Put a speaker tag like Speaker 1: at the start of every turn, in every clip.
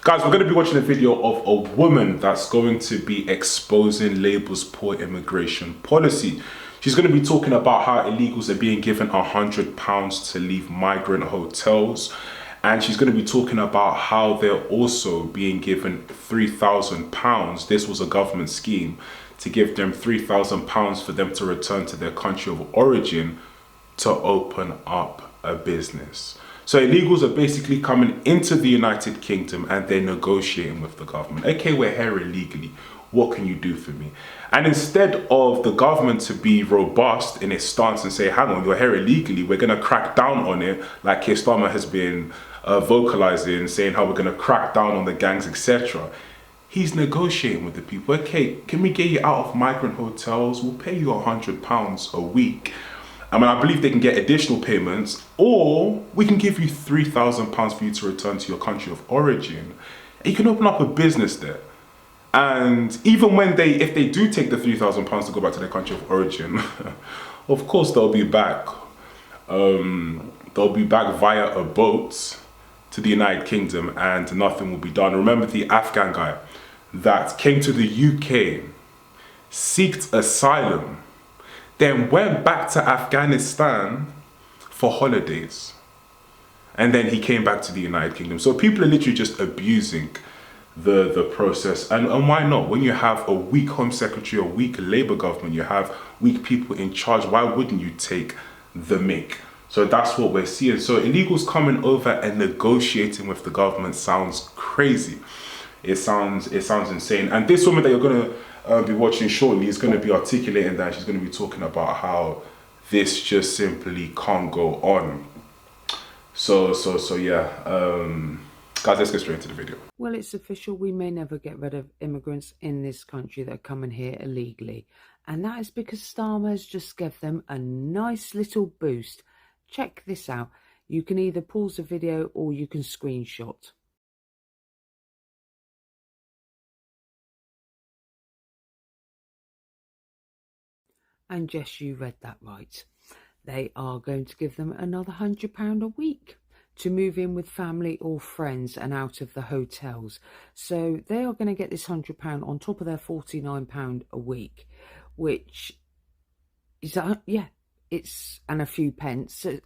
Speaker 1: Guys, we're going to be watching a video of a woman that's going to be exposing Labour's poor immigration policy. She's going to be talking about how illegals are being given £100 to leave migrant hotels. And she's going to be talking about how they're also being given £3,000. This was a government scheme to give them £3,000 for them to return to their country of origin to open up a business. So illegals are basically coming into the United Kingdom and they're negotiating with the government. Okay, we're here illegally. What can you do for me? And instead of the government to be robust in its stance and say, hang on, you're here illegally, we're going to crack down on it, like Keir Starmer has been vocalizing, saying how we're going to crack down on the gangs, etc. He's negotiating with the people. Okay, can we get you out of migrant hotels? We'll pay you £100 a week. I mean, I believe they can get additional payments, or we can give you £3,000 for you to return to your country of origin. And you can open up a business there. And even when if they do take the £3,000 to go back to their country of origin, of course they'll be back. They'll be back via a boat to the United Kingdom and nothing will be done. Remember the Afghan guy that came to the UK, sought asylum, then went back to Afghanistan for holidays. And then he came back to the United Kingdom. So people are literally just abusing the process. And why not? When you have a weak Home Secretary, a weak Labour government, you have weak people in charge, why wouldn't you take the mick? So that's what we're seeing. So illegals coming over and negotiating with the government sounds crazy. It sounds insane. And this woman that you're going to be watching shortly is going to be articulating that. She's going to be talking about how this just simply can't go on. So yeah, guys, let's get straight into the video.
Speaker 2: Well, it's official. We may never get rid of immigrants in this country that are coming here illegally, and that is because Starmer has just gave them a nice little boost. Check this out. You can either pause the video or you can screenshot. And yes, you read that right. They are going to give them another £100 a week to move in with family or friends and out of the hotels. So they are going to get this £100 on top of their £49 a week, which is, it's and a few pence, so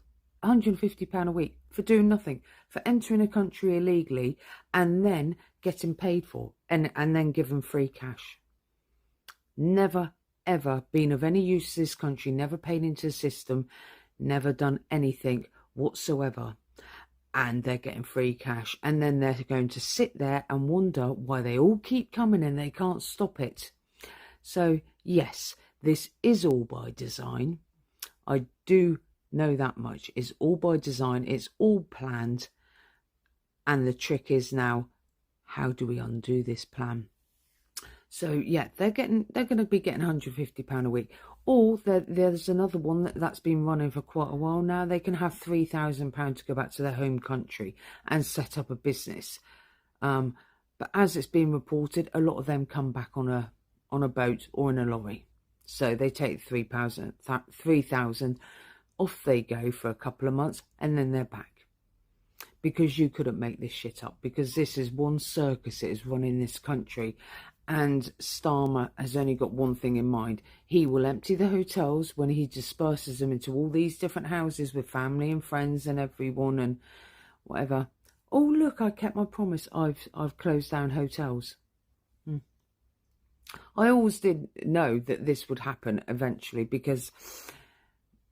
Speaker 2: £150 a week for doing nothing, for entering a country illegally and then getting paid for and then given free cash. Never ever been of any use to this country, never paid into the system, never done anything whatsoever, and they're getting free cash, and then they're going to sit there and wonder why they all keep coming and they can't stop it. So yes, this is all by design. I do know that much. It's all by design, it's all planned, and the trick is now, how do we undo this plan? So yeah, they're going to be getting £150 a week. Or there's another one that's been running for quite a while now. They can have £3,000 to go back to their home country and set up a business. But as it's been reported, a lot of them come back on a boat or in a lorry. So they take £3,000, off they go for a couple of months, and then they're back. Because you couldn't make this shit up. Because this is one circus that is running this country. And Starmer has only got one thing in mind. He will empty the hotels when he disperses them into all these different houses with family and friends and everyone and whatever. Oh, look, I kept my promise. I've closed down hotels. I always did know that this would happen eventually, because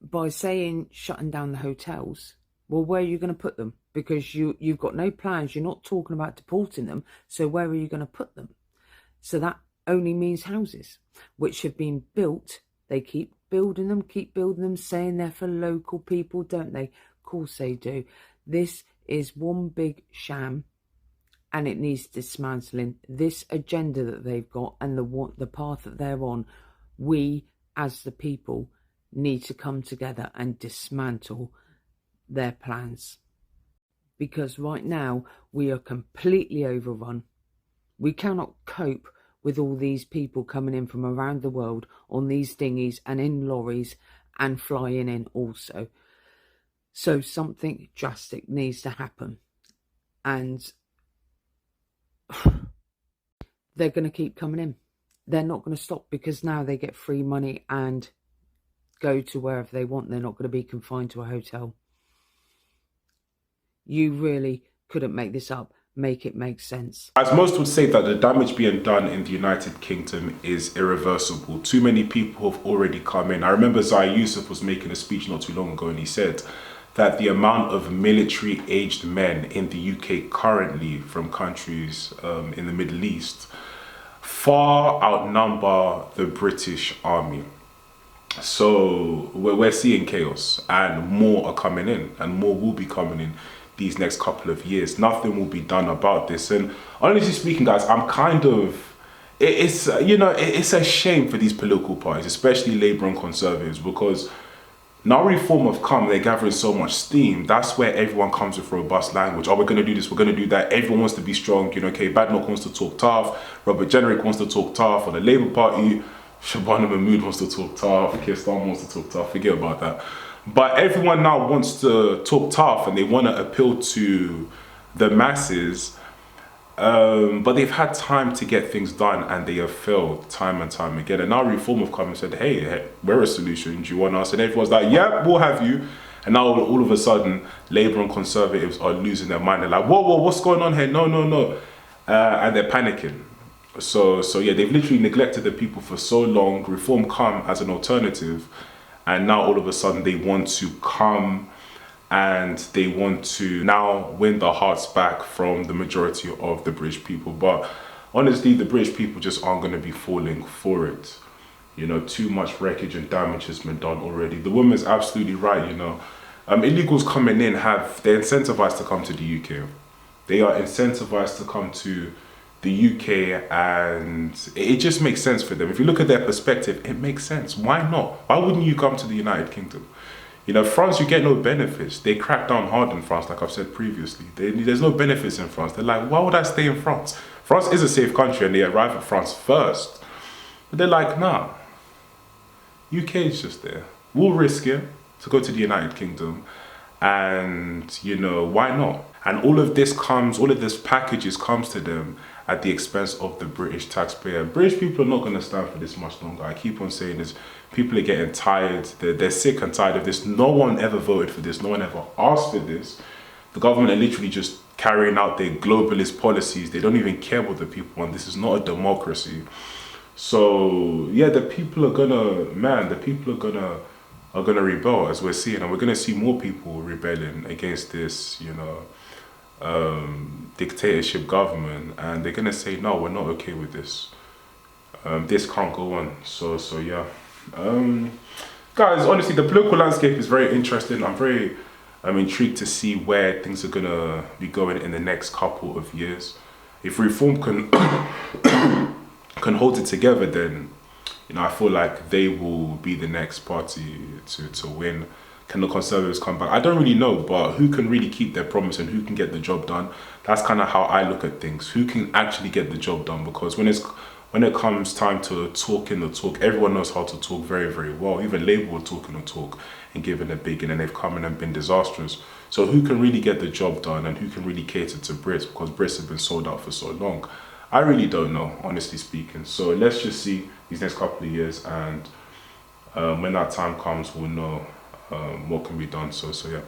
Speaker 2: by saying shutting down the hotels, well, where are you going to put them? Because you've got no plans. You're not talking about deporting them. So where are you going to put them? So that only means houses, which have been built. They keep building them, saying they're for local people, don't they? Of course they do. This is one big sham, and it needs dismantling. This agenda that they've got and the path that they're on, we as the people need to come together and dismantle their plans. Because right now we are completely overrun. We cannot cope with all these people coming in from around the world on these dinghies and in lorries and flying in also. So something drastic needs to happen. And they're going to keep coming in. They're not going to stop, because now they get free money and go to wherever they want. They're not going to be confined to a hotel. You really couldn't make this up. Make it make sense.
Speaker 1: As most would say, that the damage being done in the United Kingdom is irreversible. Too many people have already come in. I remember Zaya Yusuf was making a speech not too long ago, and he said that the amount of military-aged men in the UK currently from countries in the Middle East far outnumber the British Army. So we're seeing chaos, and more are coming in, and more will be coming in these next couple of years. Nothing will be done about this. And honestly speaking, guys, I'm kind of, it's a shame for these political parties, especially Labour and Conservatives, because now reform have come, they're gathering so much steam. That's where everyone comes with robust language. Oh, we're going to do this, we're going to do that. Everyone wants to be strong. Kay Badnock wants to talk tough. Robert Jenrick wants to talk tough. Or the Labour Party, Shabana Mahmood wants to talk tough. Keir Starmer wants to talk tough. Forget about that. But everyone now wants to talk tough, and they want to appeal to the masses. But they've had time to get things done, and they have failed time and time again. And now Reform have come and said, hey, we're a solution. Do you want us? And everyone's like, yeah, we'll have you. And now all of a sudden, Labour and Conservatives are losing their mind. They're like, whoa, what's going on here? No. And they're panicking. So yeah, they've literally neglected the people for so long. Reform come as an alternative. And now all of a sudden they want to come and they want to now win the hearts back from the majority of the British people. But honestly, the British people just aren't going to be falling for it. Too much wreckage and damage has been done already. The woman's absolutely right, illegals coming in they're incentivized to come to the UK. They are incentivized to come to the UK, and it just makes sense for them. If you look at their perspective, it makes sense. Why not? Why wouldn't you come to the United Kingdom? France, you get no benefits. They crack down hard in France, like I've said previously. There's no benefits in France. They're like, why would I stay in France? France is a safe country, and they arrive at France first. But they're like, nah, UK is just there. We'll risk it to go to the United Kingdom. And, why not? And all of this packages comes to them at the expense of the British taxpayer. British people are not going to stand for this much longer. I keep on saying this. People are getting tired. They're sick and tired of this. No one ever voted for this. No one ever asked for this. The government are literally just carrying out their globalist policies. They don't even care what the people want. This is not a democracy. So yeah, the people are gonna rebel, as we're seeing, and we're gonna see more people rebelling against this, dictatorship government, and they're gonna say, no, we're not okay with this. This can't go on. So yeah. Guys, honestly, the political landscape is very interesting. I'm intrigued to see where things are gonna be going in the next couple of years. If Reform can hold it together, then I feel like they will be the next party to win. Can the Conservatives come back? I don't really know, but who can really keep their promise and who can get the job done? That's kind of how I look at things. Who can actually get the job done? Because when it comes time to talk in the talk, everyone knows how to talk very, very well. Even Labour were talking the talk and giving a big, and then they've come in and been disastrous. So who can really get the job done, and who can really cater to Brits? Because Brits have been sold out for so long. I really don't know, honestly speaking. So let's just see these next couple of years, and when that time comes, we'll know what can be done. So yeah.